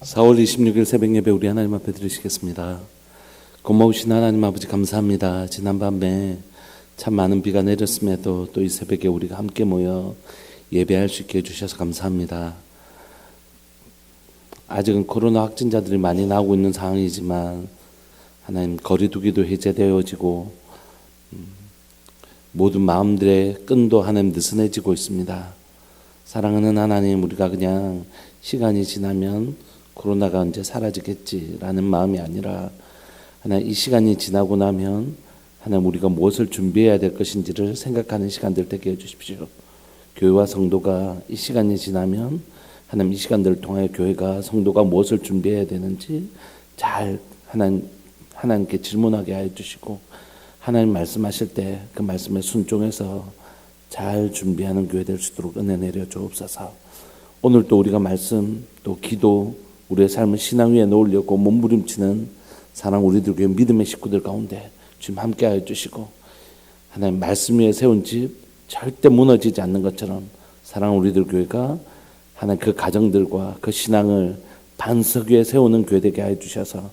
4월 26일 새벽 예배 우리 하나님 앞에 드리시겠습니다. 고마우신 하나님 아버지 감사합니다. 지난밤에 참 많은 비가 내렸음에도 또 이 새벽에 우리가 함께 모여 예배할 수 있게 해주셔서 감사합니다. 아직은 코로나 확진자들이 많이 나오고 있는 상황이지만 하나님 거리두기도 해제되어지고 모든 마음들의 끈도 하나님 느슨해지고 있습니다. 사랑하는 하나님, 우리가 그냥 시간이 지나면 코로나가 언제 사라지겠지라는 마음이 아니라 하나님 이 시간이 지나고 나면 하나님 우리가 무엇을 준비해야 될 것인지를 생각하는 시간들 되게 해주십시오. 교회와 성도가 이 시간이 지나면 하나님 이 시간들을 통하여 교회가 성도가 무엇을 준비해야 되는지 잘 하나님께 질문하게 하여 주시고 하나님 말씀하실 때 그 말씀에 순종해서 잘 준비하는 교회 될 수 있도록 은혜 내려 주옵소서. 오늘 또 우리가 말씀 또 기도 우리의 삶을 신앙 위에 놓으려고 몸부림치는 사랑 우리들 교회 믿음의 식구들 가운데 주님 함께하여 주시고 하나님 말씀 위에 세운 집 절대 무너지지 않는 것처럼 사랑 우리들 교회가 하나님 그 가정들과 그 신앙을 반석 위에 세우는 교회 되게 하여 주셔서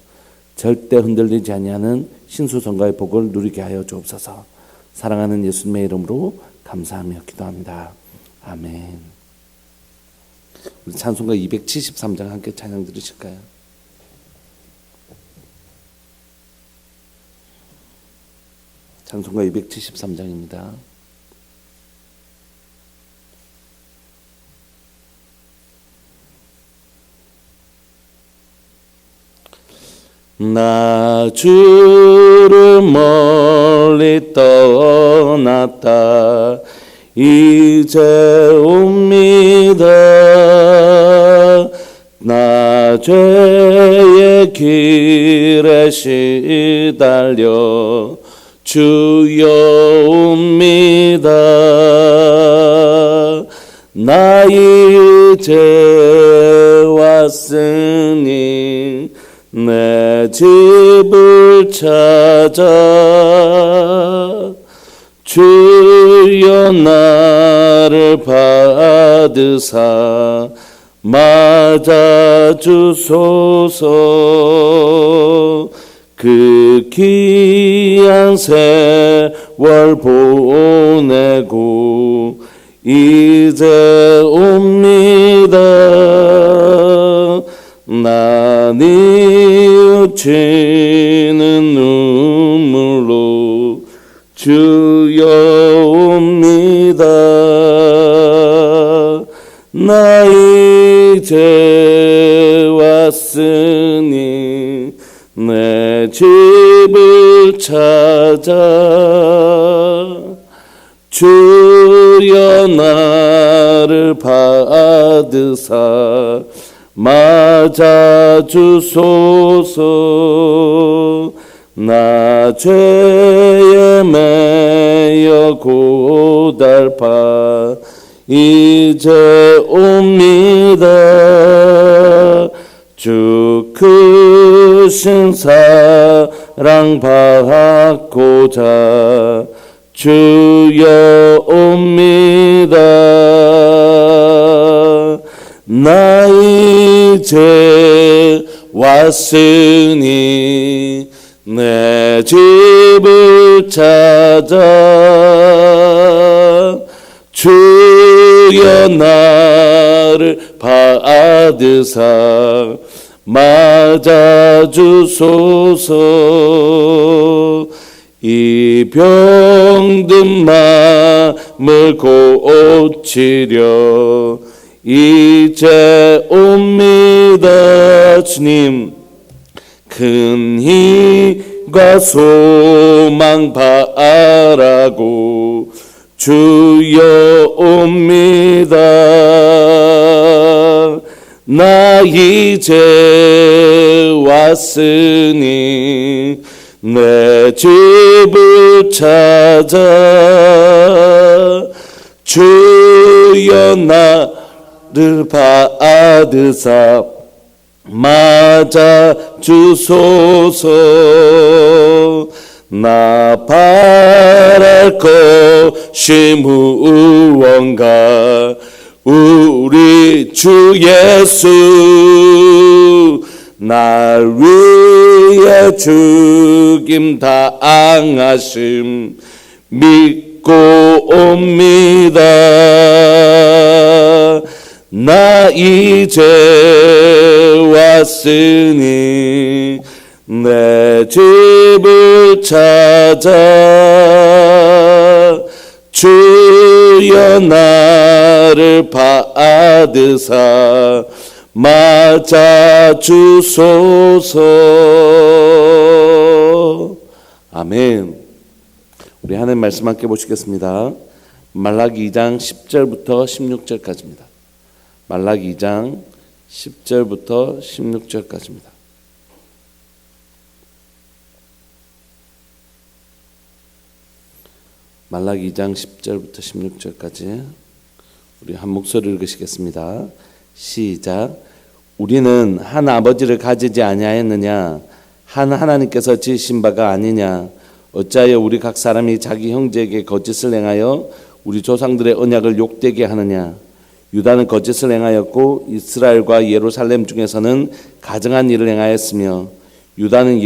절대 흔들리지 아니하는 신수성가의 복을 누리게 하여 주옵소서. 사랑하는 예수님의 이름으로 감사하며 기도합니다. 아멘. 우리 찬송가 273장 함께 찬양 들으실까요? 찬송가 273장입니다. 나 주를 멀리 떠났다 이제 옵니다. 나 죄의 길에 시달려 주여 옵니다. 나 이제 왔으니 내 집을 찾아 주여 나를 받으사 맞아주소서. 그 귀한 세월 보내고 이제 옵니다. 나 뉘우치는 눈물로 주여 옵니다. 나 이제 왔으니 내 집을 찾아 주여 나를 받으사 맞아주소서. 나 죄에 매여 고달파 이제 옵니다. 주 크신 사랑 받고자 주여 옵니다. 나 이제 왔으니 내 집을 찾아 주여 나를 받으사 맞아주소서. 이 병든 마음을 고치려 이제 옵니다. 주님 큰 힘과 소망 바라고 주여 옵니다. 나 이제 왔으니 내 집을 찾아 주여 나를 받으사 맞아주소서. 나 바랄 것이 무언가 우리 주 예수 날 위해 죽임 당하심 믿고 옵니다. 나 이제 왔으니 내 집을 찾아 주여 나를 받으사 맞아 주소서. 아멘. 우리 하나님 말씀 함께 보시겠습니다. 말라기 2장 10절부터 16절까지입니다. 말라기 2장 10절부터 16절까지입니다. 말라기 2장 10절부터 16절까지 우리 한 목소리를 읽으시겠습니다. 시작. 우리는 한 아버지를 가지지 아니하였느냐? 한 하나님께서 지으신 바가 아니냐? 어찌하여 우리 각 사람이 자기 형제에게 거짓을 행하여 우리 조상들의 언약을 욕되게 하느냐? 유다는 거짓을 행하였고 이스라엘과 예루살렘 중에서는 가증한 일을 행하였으며 유다는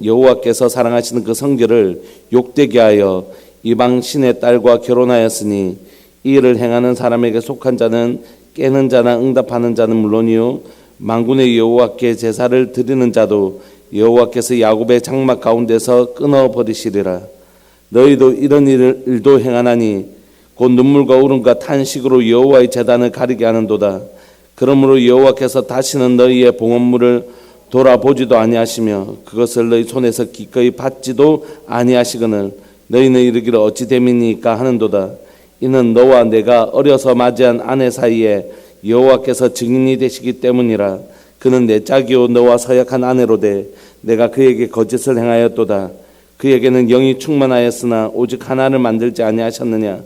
여호와께서 사랑하시는 그 성결을 욕되게 하여 이방 신의 딸과 결혼하였으니 이 일을 행하는 사람에게 속한 자는 깨는 자나 응답하는 자는 물론이요 만군의 여호와께 제사를 드리는 자도 여호와께서 야곱의 장막 가운데서 끊어버리시리라. 너희도 이런 일도 행하나니 곧 눈물과 울음과 탄식으로 여호와의 제단을 가리게 하는도다. 그러므로 여호와께서 다시는 너희의 봉헌물을 돌아보지도 아니하시며 그것을 너희 손에서 기꺼이 받지도 아니하시거늘 너희는 이르기를 어찌 됨이니까 하는도다. 이는 너와 내가 어려서 맞이한 아내 사이에 여호와께서 증인이 되시기 때문이라. 그는 내 짝이요 너와 서약한 아내로되 내가 그에게 거짓을 행하였도다. 그에게는 영이 충만하였으나 오직 하나를 만들지 아니하셨느냐?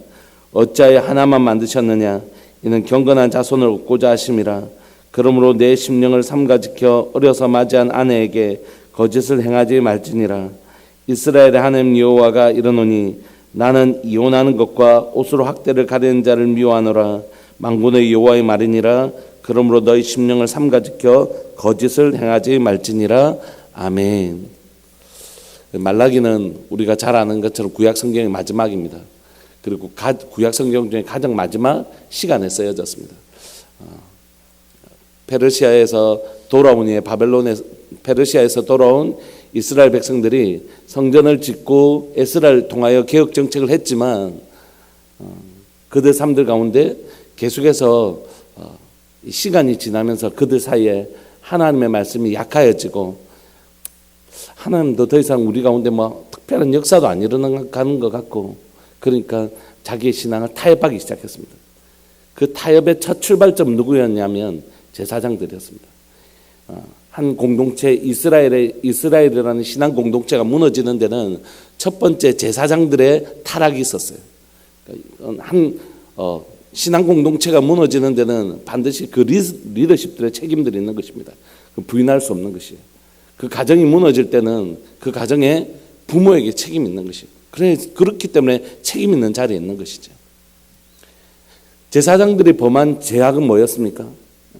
어찌하여 하나만 만드셨느냐? 이는 경건한 자손을 얻고자 하심이라. 그러므로 내 심령을 삼가 지켜 어려서 맞이한 아내에게 거짓을 행하지 말지니라. 이스라엘의 하나님 여호와가 이르노니 나는 이혼하는 것과 옷으로 학대를 가리는 자를 미워하노라. 만군의 여호와의 말이니라. 그러므로 너희 심령을 삼가 지켜 거짓을 행하지 말지니라. 아멘. 말라기는 우리가 잘 아는 것처럼 구약 성경의 마지막입니다. 그리고 구약 성경 중에 가장 마지막 시간에 쓰여졌습니다. 페르시아에서 돌아온 후에 페르시아에서 돌아온 이스라엘 백성들이 성전을 짓고 에스라를 통하여 개혁 정책을 했지만 그들 삶들 가운데 계속해서 시간이 지나면서 그들 사이에 하나님의 말씀이 약하여지고 하나님도 더 이상 우리 가운데 뭐 특별한 역사도 안 일어나는 것 같고 그러니까 자기의 신앙을 타협하기 시작했습니다. 그 타협의 첫 출발점 누구였냐면 제사장들이었습니다. 한 공동체 이스라엘이라는 신앙 공동체가 무너지는 데는 첫 번째 제사장들의 타락이 있었어요. 한 신앙 공동체가 무너지는 데는 반드시 그 리더십들의 책임들이 있는 것입니다. 부인할 수 없는 것이에요. 그 가정이 무너질 때는 그 가정에 부모에게 책임이 있는 것이에요. 그렇기 때문에 책임 있는 자리에 있는 것이죠. 제사장들이 범한 죄악은 뭐였습니까?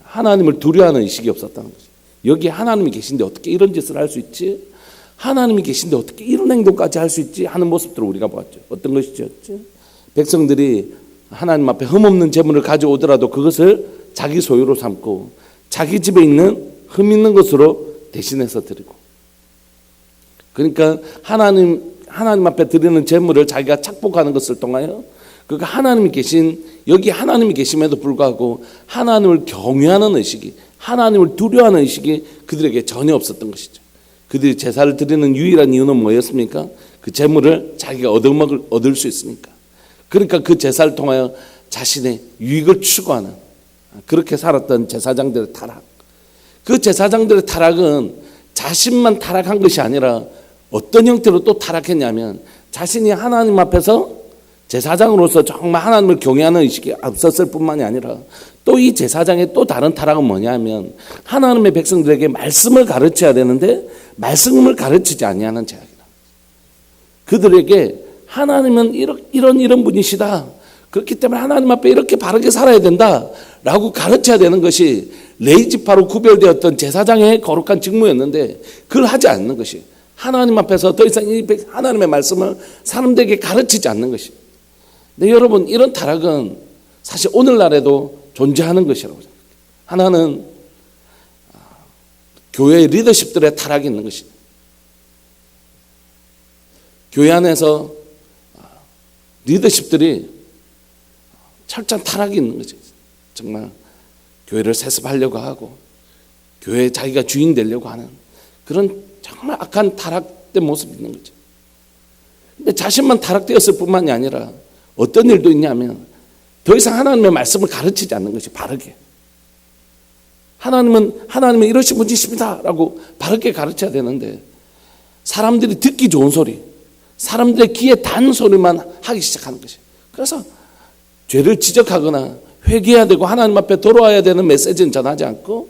하나님을 두려워하는 의식이 없었다는 거죠. 여기 하나님이 계신데 어떻게 이런 짓을 할 수 있지? 하나님이 계신데 어떻게 이런 행동까지 할 수 있지? 하는 모습들을 우리가 보았죠. 어떤 것이죠? 백성들이 하나님 앞에 흠없는 재물을 가져오더라도 그것을 자기 소유로 삼고 자기 집에 있는 흠 있는 것으로 대신해서 드리고, 그러니까 하나님 앞에 드리는 재물을 자기가 착복하는 것을 통하여 그러니까 하나님이 계심에도 불구하고 하나님을 경외하는 의식이, 하나님을 두려워하는 의식이 그들에게 전혀 없었던 것이죠. 그들이 제사를 드리는 유일한 이유는 뭐였습니까? 그 재물을 자기가 얻을 수 있으니까. 그러니까 그 제사를 통하여 자신의 유익을 추구하는, 그렇게 살았던 제사장들의 타락. 그 제사장들의 타락은 자신만 타락한 것이 아니라 어떤 형태로 또 타락했냐면 자신이 하나님 앞에서 제사장으로서 정말 하나님을 경외하는 의식이 없었을 뿐만이 아니라 또 이 제사장의 또 다른 타락은 뭐냐면 하나님의 백성들에게 말씀을 가르쳐야 되는데 말씀을 가르치지 아니하는 죄악이다. 그들에게 하나님은 이런 분이시다. 그렇기 때문에 하나님 앞에 이렇게 바르게 살아야 된다 라고 가르쳐야 되는 것이 레위지파로 구별되었던 제사장의 거룩한 직무였는데 그걸 하지 않는 것이 하나님 앞에서 더 이상 이 하나님의 말씀을 사람들에게 가르치지 않는 것이. 근데 여러분, 이런 타락은 사실 오늘날에도 존재하는 것이라고 생각해요. 하나는 교회의 리더십들의 타락이 있는 것입니다. 교회 안에서 리더십들이 철저한 타락이 있는 거죠. 정말 교회를 세습하려고 하고 교회에 자기가 주인 되려고 하는 그런 정말 악한 타락된 모습이 있는 거죠. 근데 자신만 타락되었을 뿐만이 아니라 어떤 일도 있냐면 더 이상 하나님의 말씀을 가르치지 않는 것이 바르게. 하나님은 이러신 분이십니다 라고 바르게 가르쳐야 되는데 사람들이 듣기 좋은 소리, 사람들의 귀에 단 소리만 하기 시작하는 것이에요. 그래서 죄를 지적하거나 회개해야 되고 하나님 앞에 돌아와야 되는 메시지는 전하지 않고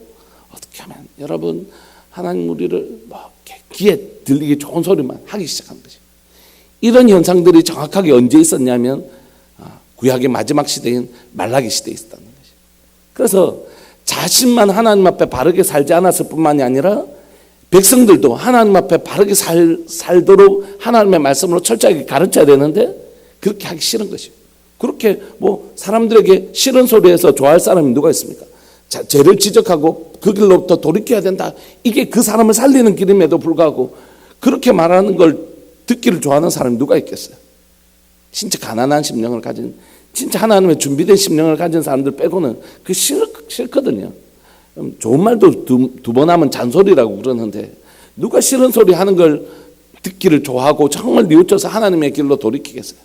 어떻게 하면 여러분 하나님 우리를 귀에 들리기 좋은 소리만 하기 시작하는 것이에요. 이런 현상들이 정확하게 언제 있었냐면 구약의 마지막 시대인 말라기 시대에 있었다는 것이에요. 그래서 자신만 하나님 앞에 바르게 살지 않았을 뿐만이 아니라 백성들도 하나님 앞에 바르게 살도록 하나님의 말씀으로 철저하게 가르쳐야 되는데 그렇게 하기 싫은 것이에요. 그렇게 사람들에게 싫은 소리에서 좋아할 사람이 누가 있습니까? 죄를 지적하고 그 길로부터 돌이켜야 된다. 이게 그 사람을 살리는 길임에도 불구하고 그렇게 말하는 걸 듣기를 좋아하는 사람이 누가 있겠어요? 진짜 가난한 심령을 가진, 진짜 하나님의 준비된 심령을 가진 사람들 빼고는 그 싫거든요. 좋은 말도 두 번 하면 잔소리라고 그러는데 누가 싫은 소리 하는 걸 듣기를 좋아하고 정말 뉘우쳐서 하나님의 길로 돌이키겠어요?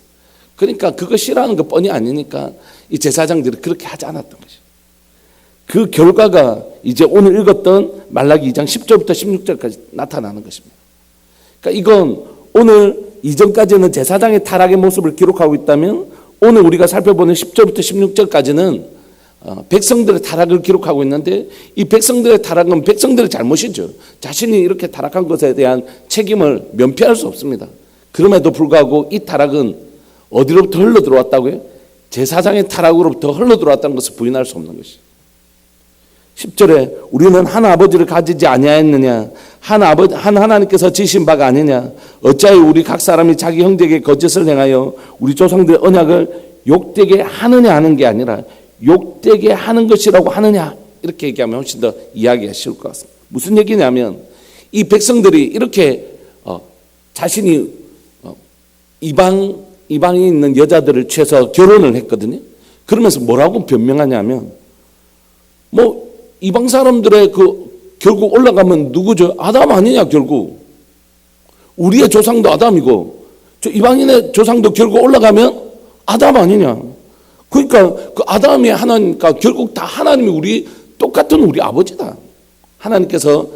그러니까 그거 싫어하는 거 뻔히 아니니까 이 제사장들이 그렇게 하지 않았던 것이죠. 그 결과가 이제 오늘 읽었던 말라기 2장 10절부터 16절까지 나타나는 것입니다. 그러니까 이건 오늘 이전까지는 제사장의 타락의 모습을 기록하고 있다면 오늘 우리가 살펴보는 10절부터 16절까지는 백성들의 타락을 기록하고 있는데 이 백성들의 타락은 백성들의 잘못이죠. 자신이 이렇게 타락한 것에 대한 책임을 면피할 수 없습니다. 그럼에도 불구하고 이 타락은 어디로부터 흘러 들어왔다고요? 제사장의 타락으로부터 흘러 들어왔다는 것을 부인할 수 없는 것이죠. 10절에 우리는 한 아버지를 가지지 아니하였느냐, 한 하나님께서 지신 바가 아니냐, 어찌하여 우리 각 사람이 자기 형제에게 거짓을 행하여 우리 조상들의 언약을 욕되게 하느냐 하는 게 아니라 욕되게 하는 것이라고 하느냐, 이렇게 얘기하면 훨씬 더 이해하기가 쉬울 것 같습니다. 무슨 얘기냐면 이 백성들이 이렇게 자신이 이방에 있는 여자들을 취해서 결혼을 했거든요. 그러면서 뭐라고 변명하냐면 이방 사람들의 결국 올라가면 누구죠? 아담 아니냐 결국. 우리의 조상도 아담이고 저 이방인의 조상도 결국 올라가면 아담 아니냐. 그러니까 그 아담이 하나님과 결국 다 하나님이 똑같은 우리 아버지다. 하나님께서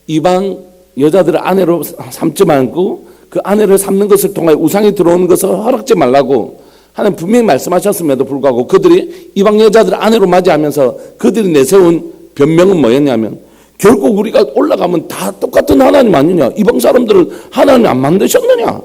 이방 여자들을 아내로 삼지 말고 그 아내를 삼는 것을 통하여 우상이 들어오는 것을 허락지 말라고 하나님 분명히 말씀하셨음에도 불구하고 그들이 이방 여자들을 아내로 맞이하면서 그들이 내세운 변명은 뭐였냐면 결국 우리가 올라가면 다 똑같은 하나님 아니냐. 이방 사람들을 하나님 안 만드셨느냐.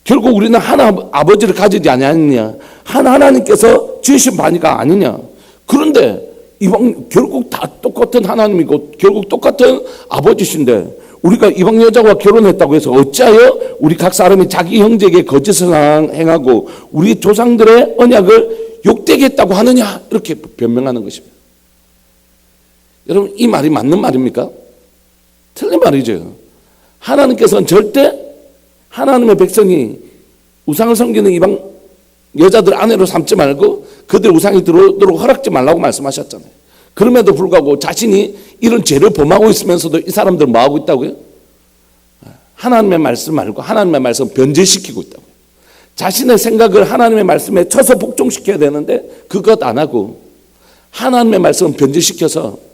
결국 우리는 한 아버지를 가지지 아니하느냐. 한 하나님께서 지으신 바니까 아니냐. 그런데 이방 결국 다 똑같은 하나님이고 결국 똑같은 아버지신데 우리가 이방 여자와 결혼했다고 해서 어찌하여 우리 각 사람이 자기 형제에게 거짓을 행하고 우리 조상들의 언약을 욕되게 했다고 하느냐. 이렇게 변명하는 것입니다. 여러분 이 말이 맞는 말입니까? 틀린 말이죠. 하나님께서는 절대 하나님의 백성이 우상을 섬기는 이방 여자들 아내로 삼지 말고 그들 우상이 들어오도록 허락지 말라고 말씀하셨잖아요. 그럼에도 불구하고 자신이 이런 죄를 범하고 있으면서도 이 사람들은 뭐하고 있다고요? 하나님의 말씀 말고 하나님의 말씀 변제시키고 있다고요. 자신의 생각을 하나님의 말씀에 쳐서 복종시켜야 되는데 그것 안 하고 하나님의 말씀을 변제시켜서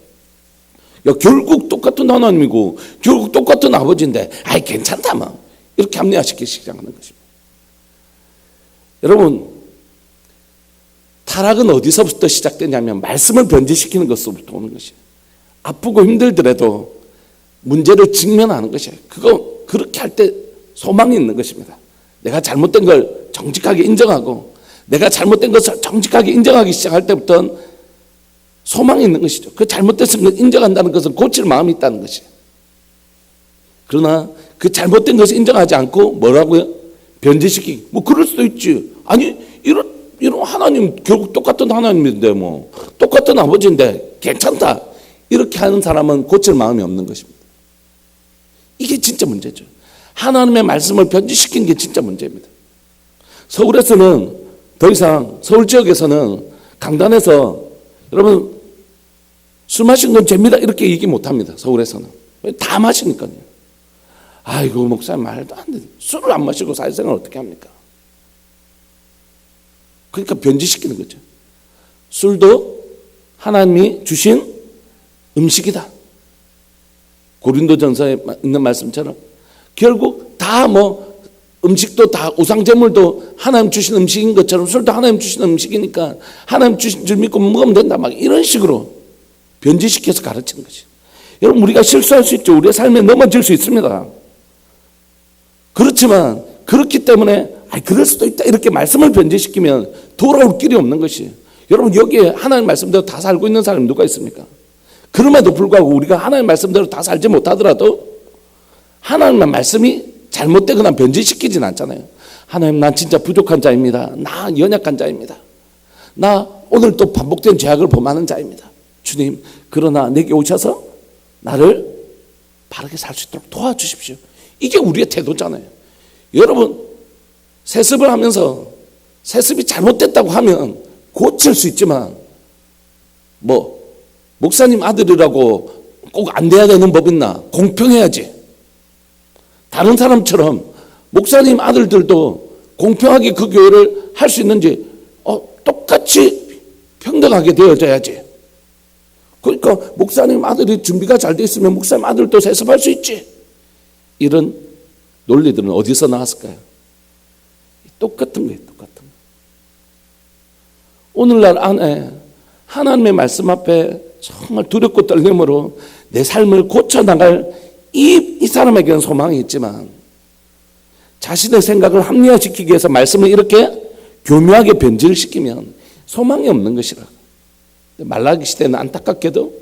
결국 똑같은 하나님이고 결국 똑같은 아버지인데 아이 괜찮다 뭐 이렇게 합리화시키기 시작하는 것입니다. 여러분 타락은 어디서부터 시작되냐면 말씀을 변제시키는 것으로부터 오는 것이에요. 아프고 힘들더라도 문제를 직면하는 것이에요. 그렇게 할 때 소망이 있는 것입니다. 내가 잘못된 걸 정직하게 인정하고 내가 잘못된 것을 정직하게 인정하기 시작할 때부터는 소망이 있는 것이죠. 그 잘못된 걸 인정한다는 것은 고칠 마음이 있다는 것이에요. 그러나 그 잘못된 것을 인정하지 않고 뭐라고요? 변제시키기. 뭐 그럴 수도 있지. 아니 이런 하나님 결국 똑같은 하나님인데 뭐 똑같은 아버지인데 괜찮다. 이렇게 하는 사람은 고칠 마음이 없는 것입니다. 이게 진짜 문제죠. 하나님의 말씀을 변질시킨 게 진짜 문제입니다. 서울에서는 더 이상 서울 지역에서는 강단에서 여러분 술 마신 건 죄입니다 이렇게 얘기 못합니다. 서울에서는 다 마시니까요. 아이고 목사님 말도 안 돼. 술을 안 마시고 사회생활 어떻게 합니까? 그러니까 변질시키는 거죠. 술도 하나님이 주신 음식이다. 고린도전서에 있는 말씀처럼 결국 다 뭐 음식도 다 우상제물도 하나님 주신 음식인 것처럼 술도 하나님 주신 음식이니까 하나님 주신 줄 믿고 먹으면 된다. 막 이런 식으로 변질시켜서 가르치는 것이. 여러분 우리가 실수할 수 있죠. 우리의 삶에 넘어질 수 있습니다. 그렇지만 그렇기 때문에 그럴 수도 있다 이렇게 말씀을 변질시키면 돌아올 길이 없는 것이. 여러분 여기에 하나님 말씀대로 다 살고 있는 사람이 누가 있습니까? 그럼에도 불구하고 우리가 하나님 말씀대로 다 살지 못하더라도 하나님의 말씀이 잘못되거나 변질시키진 않잖아요. 하나님 난 진짜 부족한 자입니다. 나 연약한 자입니다. 나 오늘 또 반복된 죄악을 범하는 자입니다. 주님 그러나 내게 오셔서 나를 바르게 살 수 있도록 도와주십시오. 이게 우리의 태도잖아요. 여러분 세습을 하면서 세습이 잘못됐다고 하면 고칠 수 있지만 뭐 목사님 아들이라고 꼭 안 돼야 되는 법 있나? 공평해야지. 다른 사람처럼 목사님 아들들도 공평하게 그 교회를 할 수 있는지 똑같이 평등하게 되어져야지. 그러니까 목사님 아들이 준비가 잘 돼 있으면 목사님 아들도 세습할 수 있지. 이런 논리들은 어디서 나왔을까요? 똑같은 거예요. 똑같은 거. 오늘날 안에 하나님의 말씀 앞에 정말 두렵고 떨림으로 내 삶을 고쳐나갈 이 사람에게는 소망이 있지만 자신의 생각을 합리화시키기 위해서 말씀을 이렇게 교묘하게 변질시키면 소망이 없는 것이라. 말라기 시대는 안타깝게도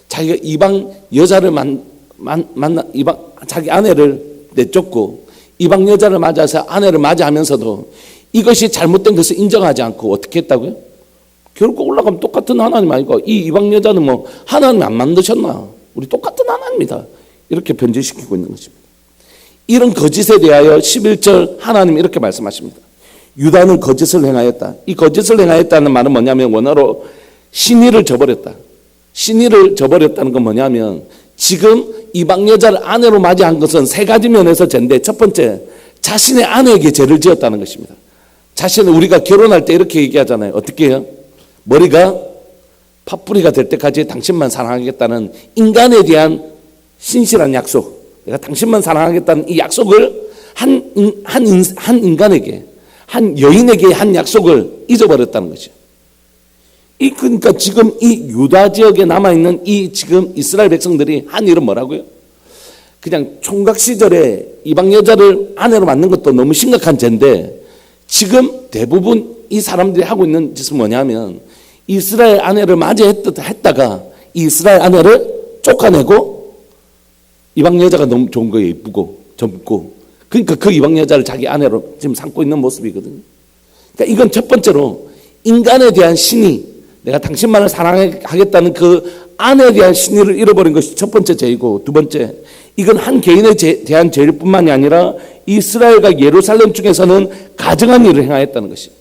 자기가 이방 여자를 만나 자기 아내를 내쫓고 이방 여자를 맞아서 아내를 맞이하면서도 이것이 잘못된 것을 인정하지 않고 어떻게 했다고요? 결국 올라가면 똑같은 하나님 아니고 이 이방 여자는 뭐 하나님 안 만드셨나? 우리 똑같은 하나님이다. 이렇게 변질시키고 있는 것입니다. 이런 거짓에 대하여 11절 하나님이 이렇게 말씀하십니다. 유다는 거짓을 행하였다. 이 거짓을 행하였다는 말은 뭐냐면 원어로 신의를 저버렸다. 신의를 저버렸다는 건 뭐냐면 지금 이방 여자를 아내로 맞이한 것은 세 가지 면에서 죄인데 첫 번째 자신의 아내에게 죄를 지었다는 것입니다. 자신은 우리가 결혼할 때 이렇게 얘기하잖아요. 어떻게 해요? 머리가 팥뿌리가 될 때까지 당신만 사랑하겠다는 인간에 대한 신실한 약속, 내가 당신만 사랑하겠다는 이 약속을 한 인간에게, 한 여인에게 한 약속을 잊어버렸다는 거죠. 그러니까 지금 이 유다 지역에 남아있는 이 지금 이스라엘 백성들이 한 일은 뭐라고요? 그냥 총각 시절에 이방 여자를 아내로 만든 것도 너무 심각한 죄인데 지금 대부분 이 사람들이 하고 있는 짓은 뭐냐면 이스라엘 아내를 맞이했다가 이스라엘 아내를 쫓아내고 이방 여자가 너무 좋은 거예요. 이쁘고 젊고. 그러니까 그 이방 여자를 자기 아내로 지금 삼고 있는 모습이거든요. 그러니까 이건 첫 번째로 인간에 대한 신의, 내가 당신만을 사랑하겠다는 그 아내에 대한 신의를 잃어버린 것이 첫 번째 죄이고, 두 번째, 이건 한 개인에 대한 죄일 뿐만이 아니라 이스라엘과 예루살렘 중에서는 가증한 일을 행하였다는 것이에요.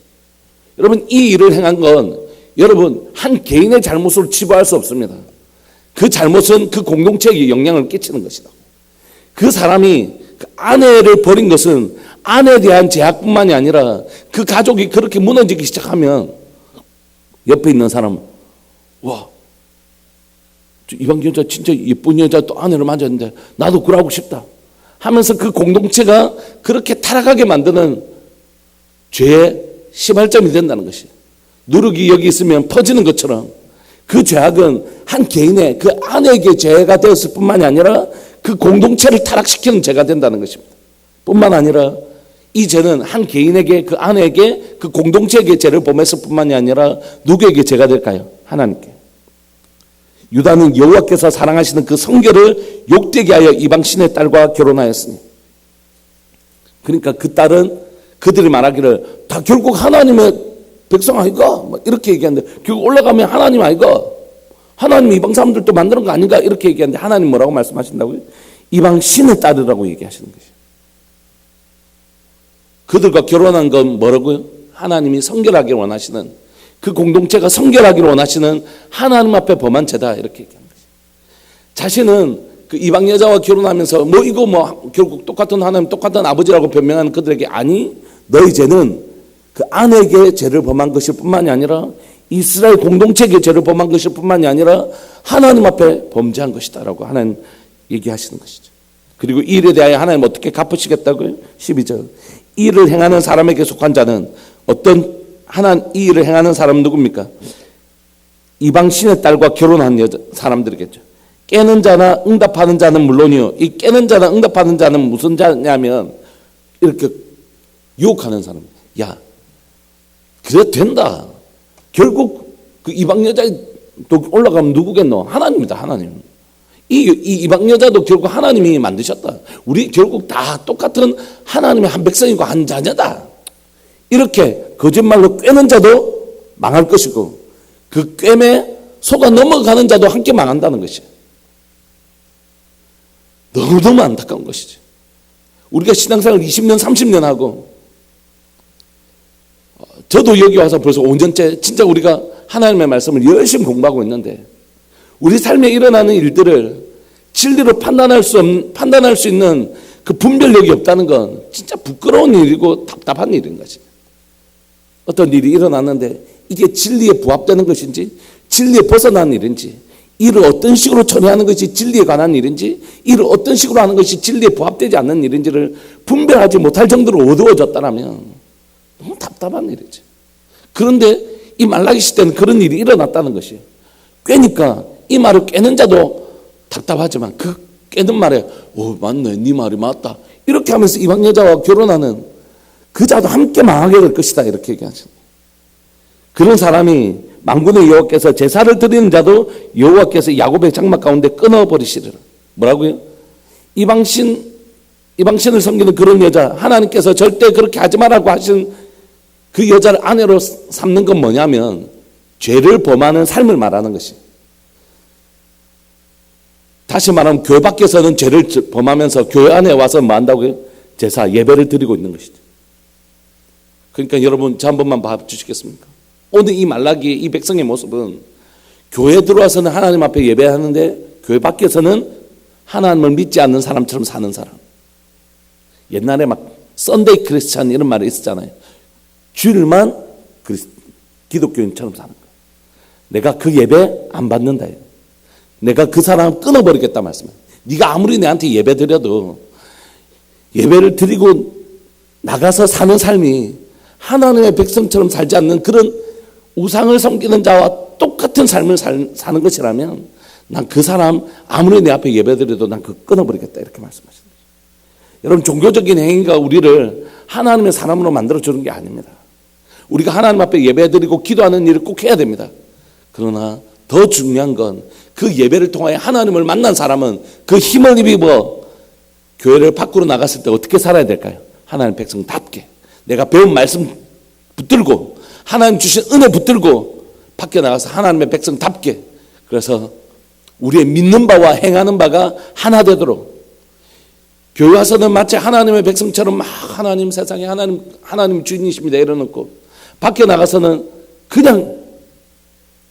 여러분 이 일을 행한 건 여러분 한 개인의 잘못으로 치부할 수 없습니다. 그 잘못은 그 공동체에게 영향을 끼치는 것이다. 그 사람이 그 아내를 버린 것은 아내에 대한 제약뿐만이 아니라 그 가족이 그렇게 무너지기 시작하면 옆에 있는 사람은 와, 이방 여자 진짜 예쁜 여자 또 아내를 맞았는데 나도 그러고 싶다 하면서 그 공동체가 그렇게 타락하게 만드는 죄의 시발점이 된다는 것이에요. 누룩이 여기 있으면 퍼지는 것처럼 그 죄악은 한 개인의 그 아내에게 죄가 되었을 뿐만이 아니라 그 공동체를 타락시키는 죄가 된다는 것입니다. 뿐만 아니라 이 죄는 한 개인에게 그 아내에게 그 공동체에게 죄를 범했을 뿐만이 아니라 누구에게 죄가 될까요? 하나님께. 유다는 여호와께서 사랑하시는 그 성결을 욕되게 하여 이방 신의 딸과 결혼하였으니. 그러니까 그 딸은 그들이 말하기를 다 결국 하나님의 백성 아이가? 이렇게 얘기하는데, 결국 올라가면 하나님 아이가? 하나님이 이방 사람들도 만드는 거 아닌가? 이렇게 얘기하는데, 하나님 뭐라고 말씀하신다고요? 이방 신의 딸이라고 얘기하시는 것이죠. 그들과 결혼한 건 뭐라고요? 하나님이 성결하기를 원하시는, 그 공동체가 성결하기를 원하시는 하나님 앞에 범한 죄다, 이렇게 얘기하는 거죠. 자신은 그 이방 여자와 결혼하면서 이거 결국 똑같은 하나님, 똑같은 아버지라고 변명하는 그들에게, 아니 너희 죄는 그 아내에게 죄를 범한 것일 뿐만이 아니라 이스라엘 공동체에게 죄를 범한 것일 뿐만이 아니라 하나님 앞에 범죄한 것이다 라고 하나님 얘기하시는 것이죠. 그리고 이 일에 대하여 하나님 어떻게 갚으시겠다고요? 12절, 이 일을 행하는 사람에게 속한 자는 이 일을 행하는 사람은 누굽니까? 이방 신의 딸과 결혼한 사람들이겠죠. 깨는 자나 응답하는 자는 물론이요, 이 깨는 자나 응답하는 자는 무슨 자냐면 이렇게 유혹하는 사람. 야, 그래도 된다. 결국 그 이방 여자도 올라가면 누구겠노? 하나님이다, 하나님. 이 이방 여자도 결국 하나님이 만드셨다. 우리 결국 다 똑같은 하나님의 한 백성이고 한 자녀다. 이렇게 거짓말로 꿰는 자도 망할 것이고, 그 꿰매 속아 넘어가는 자도 함께 망한다는 것이에요. 너무너무 안타까운 것이죠. 우리가 신앙생활 20년, 30년 하고, 저도 여기 와서 벌써 5년째 진짜 우리가 하나님의 말씀을 열심히 공부하고 있는데, 우리 삶에 일어나는 일들을 진리로 판단할 수 있는 그 분별력이 없다는 건 진짜 부끄러운 일이고 답답한 일인 거지. 어떤 일이 일어났는데 이게 진리에 부합되는 것인지, 진리에 벗어난 일인지, 이를 어떤 식으로 처리하는 것이 진리에 관한 일인지, 이를 어떤 식으로 하는 것이 진리에 부합되지 않는 일인지를 분별하지 못할 정도로 어두워졌다면 너무 답답한 일이지. 그런데 이 말라기 시대는 그런 일이 일어났다는 것이에요. 꿰니까 이 말을 꿰는 자도 답답하지만 그 깨는 말에 맞네, 네 말이 맞다, 이렇게 하면서 이방 여자와 결혼하는 그 자도 함께 망하게 될 것이다, 이렇게 얘기하죠. 그런 사람이 만군의 여호와께서 제사를 드리는 자도 여호와께서 야곱의 장막 가운데 끊어버리시리라. 뭐라고요? 이방신을 섬기는 그런 여자, 하나님께서 절대 그렇게 하지 말라고 하신 그 여자를 아내로 삼는 건 뭐냐면 죄를 범하는 삶을 말하는 것이. 다시 말하면 교회 밖에서는 죄를 범하면서 교회 안에 와서 뭐 한다고요? 제사, 예배를 드리고 있는 것이죠. 그러니까 여러분, 저 한 번만 봐주시겠습니까? 오늘 이 말라기의 이 백성의 모습은 교회에 들어와서는 하나님 앞에 예배하는데 교회 밖에서는 하나님을 믿지 않는 사람처럼 사는 사람. 옛날에 막 썬데이 크리스찬 이런 말이 있었잖아요. 주일만 기독교인처럼 사는 거예요. 내가 그 예배 안 받는다. 내가 그 사람 끊어버리겠다 말씀이에요. 네가 아무리 내한테 예배 드려도 예배를 드리고 나가서 사는 삶이 하나님의 백성처럼 살지 않는 그런 우상을 섬기는 자와 똑같은 삶을 사는 것이라면 난 그 사람 아무리 내 앞에 예배 드려도 난 그거 끊어버리겠다, 이렇게 말씀하시는 거예요. 여러분, 종교적인 행위가 우리를 하나님의 사람으로 만들어주는 게 아닙니다. 우리가 하나님 앞에 예배 드리고 기도하는 일을 꼭 해야 됩니다. 그러나 더 중요한 건 그 예배를 통하여 하나님을 만난 사람은 그 힘을 입어 교회를 밖으로 나갔을 때 어떻게 살아야 될까요? 하나님 백성답게 내가 배운 말씀 붙들고 하나님 주신 은혜 붙들고 밖에 나가서 하나님의 백성답게, 그래서 우리의 믿는 바와 행하는 바가 하나 되도록, 교회 와서는 마치 하나님의 백성처럼 막 하나님 세상에 하나님 주인이십니다 이러놓고 밖에 나가서는 그냥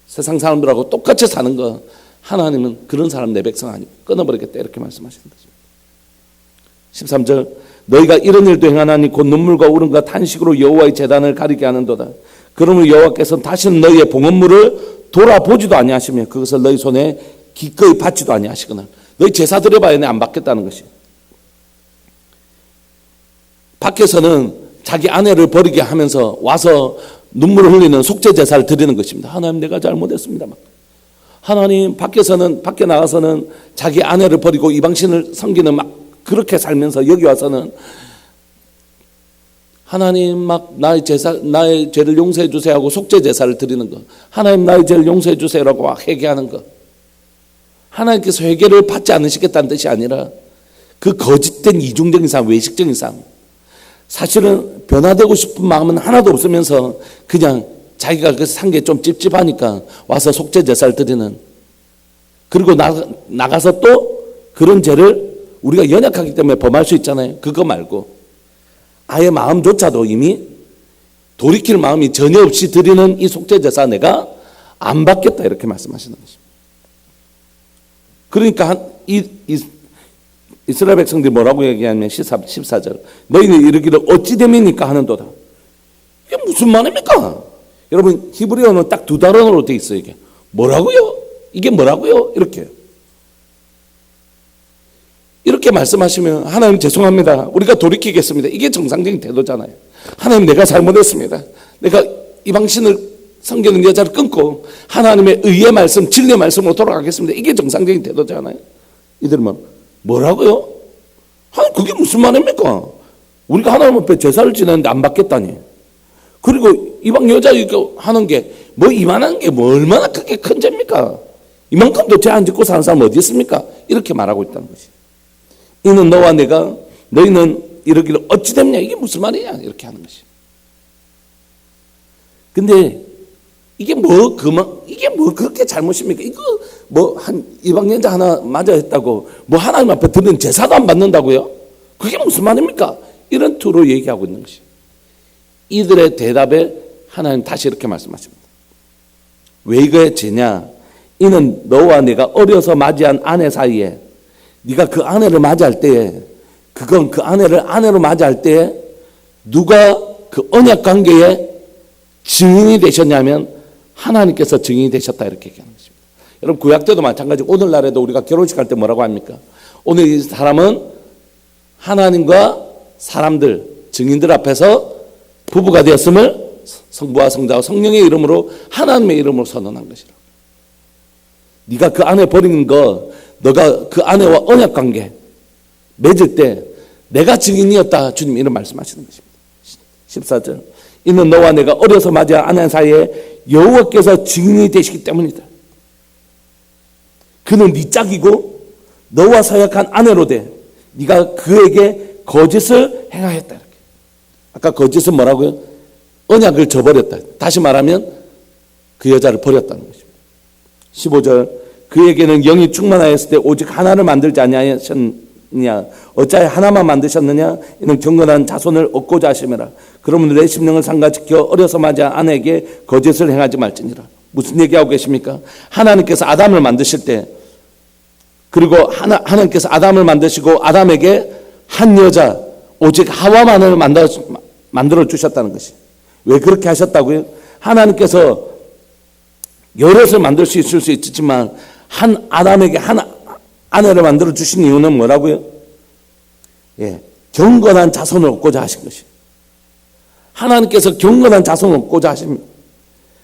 세상 사람들하고 똑같이 사는 거, 하나님은 그런 사람 내 백성 아니고 끊어버리겠다, 이렇게 말씀하시는 거죠. 13절, 너희가 이런 일도 행하나니 곧 눈물과 울음과 탄식으로 여호와의 제단을 가리게 하는도다. 그러므로 여호와께서는 다시는 너희의 봉헌물을 돌아보지도 아니하시며 그것을 너희 손에 기꺼이 받지도 아니하시거늘. 너희 제사 드려봐야 내 안 받겠다는 것이. 밖에서는 자기 아내를 버리게 하면서 와서 눈물을 흘리는 속죄 제사를 드리는 것입니다. 하나님, 내가 잘못했습니다. 하나님, 밖에 나가서는 자기 아내를 버리고 이방신을 섬기는 막 그렇게 살면서 여기 와서는 하나님, 막 나의 죄를 용서해 주세요 하고 속죄 제사를 드리는 거, 하나님 나의 죄를 용서해 주세요라고 막 회개하는 거, 하나님께서 회개를 받지 않으시겠다는 뜻이 아니라 그 거짓된 이중적인 삶, 외식적인 삶, 사실은 변화되고 싶은 마음은 하나도 없으면서 그냥 자기가 그 산 게 좀 찝찝하니까 와서 속죄 제사를 드리는, 그리고 나가서 또 그런 죄를 우리가 연약하기 때문에 범할 수 있잖아요. 그거 말고 아예 마음조차도 이미 돌이킬 마음이 전혀 없이 드리는 이 속죄 제사 내가 안 받겠다, 이렇게 말씀하시는 것입니다. 그러니까 이스라엘 백성들이 뭐라고 얘기하냐면 14절, 너희는 이르기를 어찌 됨이니까 하는도다. 이게 무슨 말입니까? 여러분, 히브리어는 딱 두 단어로 되어 있어요. 이게 뭐라고요? 이게 뭐라고요? 이렇게 말씀하시면 하나님 죄송합니다, 우리가 돌이키겠습니다, 이게 정상적인 태도잖아요. 하나님, 내가 잘못했습니다, 내가 이방신을 섬기는 여자를 끊고 하나님의 의의 말씀, 진리의 말씀으로 돌아가겠습니다, 이게 정상적인 태도잖아요. 이들은 뭐라고요? 그게 무슨 말입니까? 우리가 하나님 앞에 제사를 지내는데 안 받겠다니. 그리고 이방 여자 이거 하는 게 뭐 이만한 게 뭐 얼마나 크게 큰 죄입니까? 이만큼도 죄 안 짓고 사는 사람 어디 있습니까? 이렇게 말하고 있다는 것이. 이는 너와 내가 너희는 이러기를 어찌 됐냐, 이게 무슨 말이냐, 이렇게 하는 것이. 근데 이게 뭐 그렇게 잘못입니까? 이거 뭐 한 이방 여자 하나 맞아 했다고 뭐 하나님 앞에 드리는 제사도 안 받는다고요? 그게 무슨 말입니까? 이런 투로 얘기하고 있는 것이. 이들의 대답에 하나님 다시 이렇게 말씀하십니다. 왜 이거의 죄냐? 이는 너와 내가 어려서 맞이한 아내 사이에, 네가 그 아내를 맞이할 때에, 그건 그 아내를 아내로 맞이할 때에 누가 그 언약 관계에 증인이 되셨냐면 하나님께서 증인이 되셨다, 이렇게 얘기하는 것입니다. 여러분, 구약 때도 마찬가지고 오늘날에도 우리가 결혼식 할 때 뭐라고 합니까? 오늘 이 사람은 하나님과 사람들, 증인들 앞에서 부부가 되었음을 성부와 성자와 성령의 이름으로, 하나님의 이름으로 선언한 것이라. 네가 그 아내 버리는 거, 너가 그 아내와 언약 관계 맺을 때 내가 증인이었다, 주님 이런 말씀하시는 것입니다. 14절, 이는 너와 내가 어려서 맞이한 아내 사이에 여호와께서 증인이 되시기 때문이다. 그는 네 짝이고 너와 서약한 아내로 돼 네가 그에게 거짓을 행하였다, 이렇게. 아까 거짓은 뭐라고요? 언약을 저버렸다. 다시 말하면 그 여자를 버렸다는 것입니다. 15절, 그에게는 영이 충만하였을 때 오직 하나를 만들지 아니하셨느냐? 어찌하여 하나만 만드셨느냐? 이는 경건한 자손을 얻고자 하심이라. 그러면 내 심령을 삼가지켜 어려서 맞이한 아내에게 거짓을 행하지 말지니라. 무슨 얘기하고 계십니까? 하나님께서 아담을 만드실 때, 그리고 하나님께서 아담을 만드시고 아담에게 한 여자, 오직 하와만을 만들어 주셨다는 것이. 왜 그렇게 하셨다고요? 하나님께서 여럿을 만들 수 있을 수 있지만 한 아담에게 한 아내를 만들어 주신 이유는 뭐라고요? 경건한 자손을 얻고자 하신 것이. 하나님께서 경건한 자손을 얻고자 하십니다.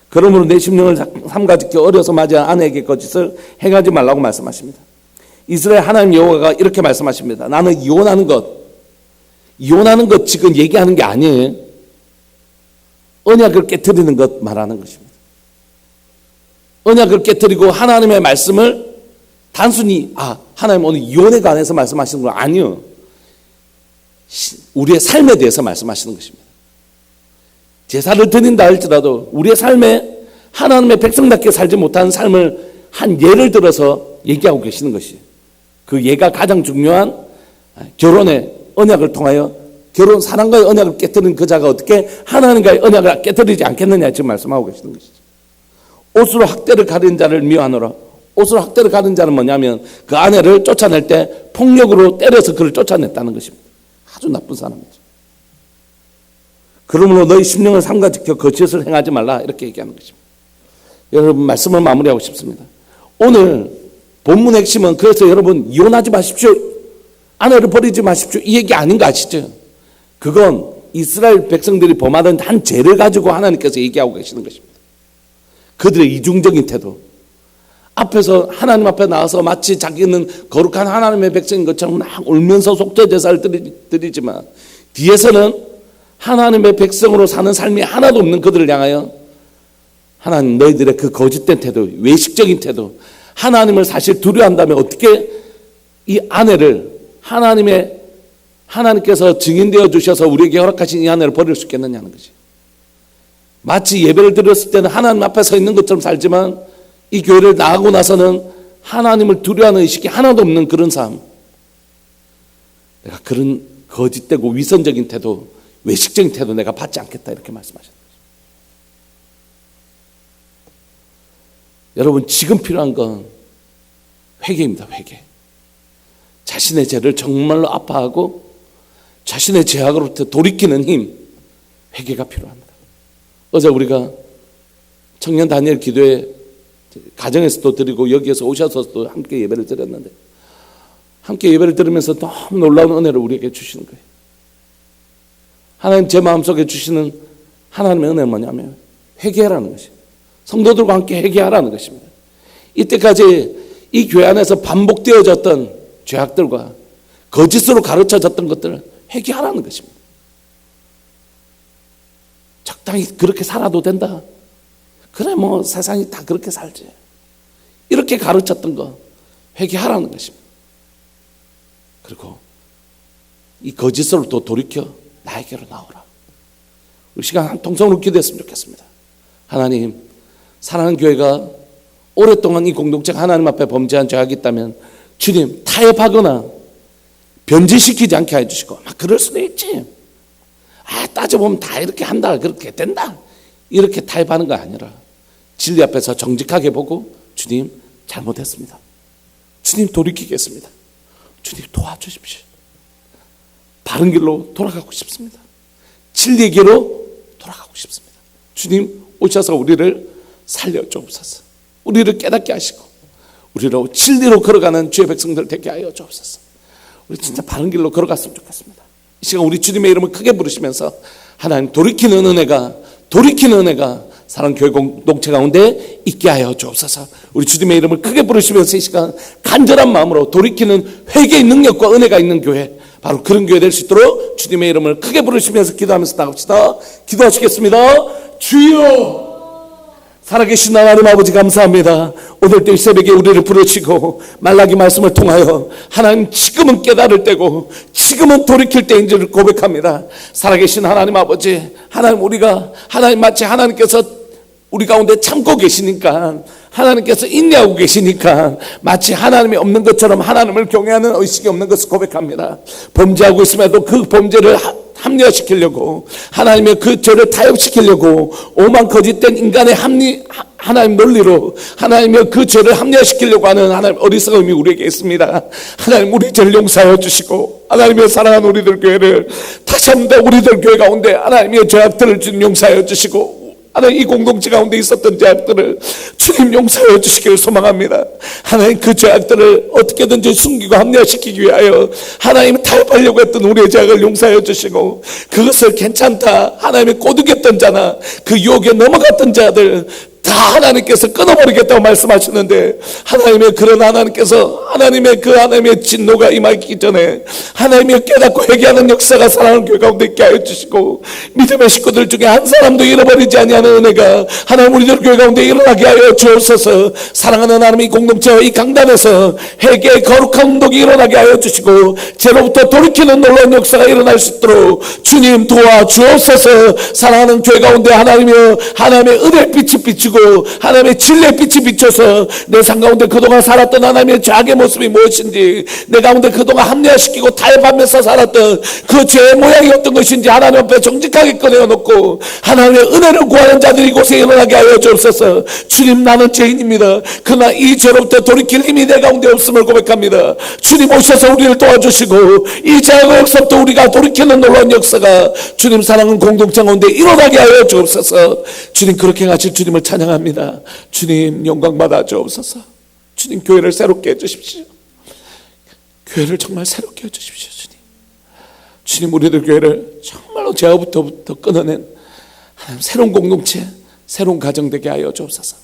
그러므로 내 심령을 삼가지켜 어려서 맞이한 아내에게 거짓을 행하지 말라고 말씀하십니다. 이스라엘 하나님 여호와가 이렇게 말씀하십니다. 나는 이혼하는 것 지금 얘기하는 게 아니에요. 언약을 깨트리는 것 말하는 것입니다. 언약을 깨트리고 하나님의 말씀을 단순히 하나님 오늘 이혼에 관해서 말씀하시는 건 아니요. 우리의 삶에 대해서 말씀하시는 것입니다. 제사를 드린다 할지라도 우리의 삶에 하나님의 백성답게 살지 못하는 삶을 한 예를 들어서 얘기하고 계시는 것이, 그 예가 가장 중요한 결혼의 언약을 통하여 결혼 사랑과의 언약을 깨뜨린 그 자가 어떻게 하나님과의 언약을 깨뜨리지 않겠느냐 지금 말씀하고 계시는 것이죠. 옷으로 학대를 가린 자를 미워하노라. 옷으로 학대를 가린 자는 뭐냐면 그 아내를 쫓아낼 때 폭력으로 때려서 그를 쫓아냈다는 것입니다. 아주 나쁜 사람이죠. 그러므로 너희 심령을 삼가지켜 거짓을 행하지 말라, 이렇게 얘기하는 것입니다. 여러분, 말씀을 마무리하고 싶습니다. 오늘 본문 핵심은, 그래서 여러분 이혼하지 마십시오, 아내를 버리지 마십시오, 이 얘기 아닌 거 아시죠? 그건 이스라엘 백성들이 범하던 한 죄를 가지고 하나님께서 얘기하고 계시는 것입니다. 그들의 이중적인 태도, 앞에서 하나님 앞에 나와서 마치 자기는 거룩한 하나님의 백성인 것처럼 막 울면서 속죄 제사를 드리지만 뒤에서는 하나님의 백성으로 사는 삶이 하나도 없는 그들을 향하여 하나님, 너희들의 그 거짓된 태도, 외식적인 태도, 하나님을 사실 두려워한다면 어떻게 이 아내를 하나님께서 증인되어 주셔서 우리에게 허락하신 이 아내를 버릴 수 있겠느냐는 거지. 마치 예배를 드렸을 때는 하나님 앞에 서 있는 것처럼 살지만 이 교회를 나가고 나서는 하나님을 두려워하는 의식이 하나도 없는 그런 삶. 내가 그런 거짓되고 위선적인 태도, 외식적인 태도 내가 받지 않겠다 이렇게 말씀하셨어요. 여러분, 지금 필요한 건 회개입니다. 회개. 자신의 죄를 정말로 아파하고 자신의 죄악으로부터 돌이키는 힘, 회개가 필요합니다. 어제 우리가 청년 다니엘 기도회 가정에서도 드리고 여기에서 오셔서도 함께 예배를 드렸는데, 함께 예배를 들으면서 너무 놀라운 은혜를 우리에게 주시는 거예요. 하나님 제 마음속에 주시는 하나님의 은혜는 뭐냐면 회개하라는 것이에요. 성도들과 함께 회개하라는 것입니다. 이때까지 이 교회 안에서 반복되어졌던 죄악들과 거짓으로 가르쳐졌던 것들을 회개하라는 것입니다. 적당히 그렇게 살아도 된다. 그래 뭐 세상이 다 그렇게 살지. 이렇게 가르쳤던 거 회개하라는 것입니다. 그리고 이 거짓으로부터 돌이켜 나에게로 나오라. 우리 시간 한 통성으로 기도했으면 좋겠습니다. 하나님, 사랑하는 교회가 오랫동안 이 공동체가 하나님 앞에 범죄한 죄악이 있다면 주님 타협하거나 변질시키지 않게 해주시고, 막 그럴 수도 있지. 따져보면 다 이렇게 한다, 그렇게 된다, 이렇게 타협하는 거 아니라 진리 앞에서 정직하게 보고 주님 잘못했습니다. 주님 돌이키겠습니다. 주님 도와주십시오. 바른 길로 돌아가고 싶습니다. 진리의 길로 돌아가고 싶습니다. 주님 오셔서 우리를 살려주옵소서. 우리를 깨닫게 하시고 우리로 진리로 걸어가는 주의 백성들 되게 하여 주옵소서. 우리 진짜 바른 길로 걸어갔으면 좋겠습니다. 이 시간 우리 주님의 이름을 크게 부르시면서 하나님 돌이키는 은혜가 사랑교회 공동체 가운데 있게 하여 주옵소서. 우리 주님의 이름을 크게 부르시면서 이 시간 간절한 마음으로 돌이키는 회개의 능력과 은혜가 있는 교회, 바로 그런 교회 될 수 있도록 주님의 이름을 크게 부르시면서 기도하면서 나갑시다. 기도하시겠습니다. 주여, 살아계신 하나님 아버지 감사합니다. 오늘 또 이 새벽에 우리를 부르시고 말라기 말씀을 통하여 하나님 지금은 깨달을 때고 지금은 돌이킬 때인 줄 고백합니다. 살아계신 하나님 아버지, 하나님 우리가 하나님 마치 하나님께서 우리 가운데 참고 계시니까, 하나님께서 인내하고 계시니까 마치 하나님이 없는 것처럼 하나님을 경외하는 의식이 없는 것을 고백합니다. 범죄하고 있음에도 그 범죄를 합리화시키려고, 하나님의 그 죄를 타협시키려고 오만 거짓된 인간의 하나님 논리로 하나님의 그 죄를 합리화시키려고 하는 하나님 어리석음이 우리에게 있습니다. 하나님 우리 죄를 용서하여 주시고, 하나님의 사랑하는 우리들 교회를 다시 한번 우리들 교회 가운데 하나님의 죄악들을 주님 용서하여 주시고, 하나님 이 공동체 가운데 있었던 죄악들을 주님 용서하여 주시기를 소망합니다. 하나님 그 죄악들을 어떻게든지 숨기고 합리화시키기 위하여 하나님 타협하려고 했던 우리의 죄악을 용서하여 주시고, 그것을 괜찮다 하나님의 꼬드겼던 자나 그 유혹에 넘어갔던 자들 다 하나님께서 끊어버리겠다고 말씀하시는데, 하나님의 그런 하나님의 진노가 임하기 전에 하나님의 깨닫고 회개하는 역사가 사랑하는 교회 가운데 있게 하여 주시고, 믿음의 식구들 중에 한 사람도 잃어버리지 아니하는 은혜가 하나님 우리들 교회 가운데 일어나게 하여 주옵소서. 사랑하는 하나님, 이 공동체와 이 강단에서 회개의 거룩한 운동이 일어나게 하여 주시고 죄로부터 돌이키는 놀라운 역사가 일어날 수 있도록 주님 도와주옵소서. 사랑하는 교회 가운데 하나님의 은혜의 빛이 비추고 하나님의 진리의 빛이 비춰서 내 삶 가운데 그동안 살았던 하나님의 죄악의 모습이 무엇인지, 내 가운데 그동안 합리화시키고 타협하면서 살았던 그 죄의 모양이 어떤 것인지 하나님 앞에 정직하게 꺼내놓고 하나님의 은혜를 구하는 자들이 이곳에 일어나게 하여 주옵소서. 주님, 나는 죄인입니다. 그러나 이 죄로부터 돌이킬 힘이 내 가운데 없음을 고백합니다. 주님 오셔서 우리를 도와주시고 이 죄악의 역사부터 우리가 돌이키는 놀라운 역사가 주님 사랑하는 공동체 가운데 일어나게 하여 주옵소서. 주님, 그렇게 하실 주님을 찬양합니다. 주님 영광 받아 주옵소서. 주님 교회를 새롭게 해주십시오. 교회를 정말 새롭게 해주십시오. 주님 우리들 교회를 정말로 죄로부터 끊어낸 하나님 새로운 공동체, 새로운 가정 되게 하여 주옵소서.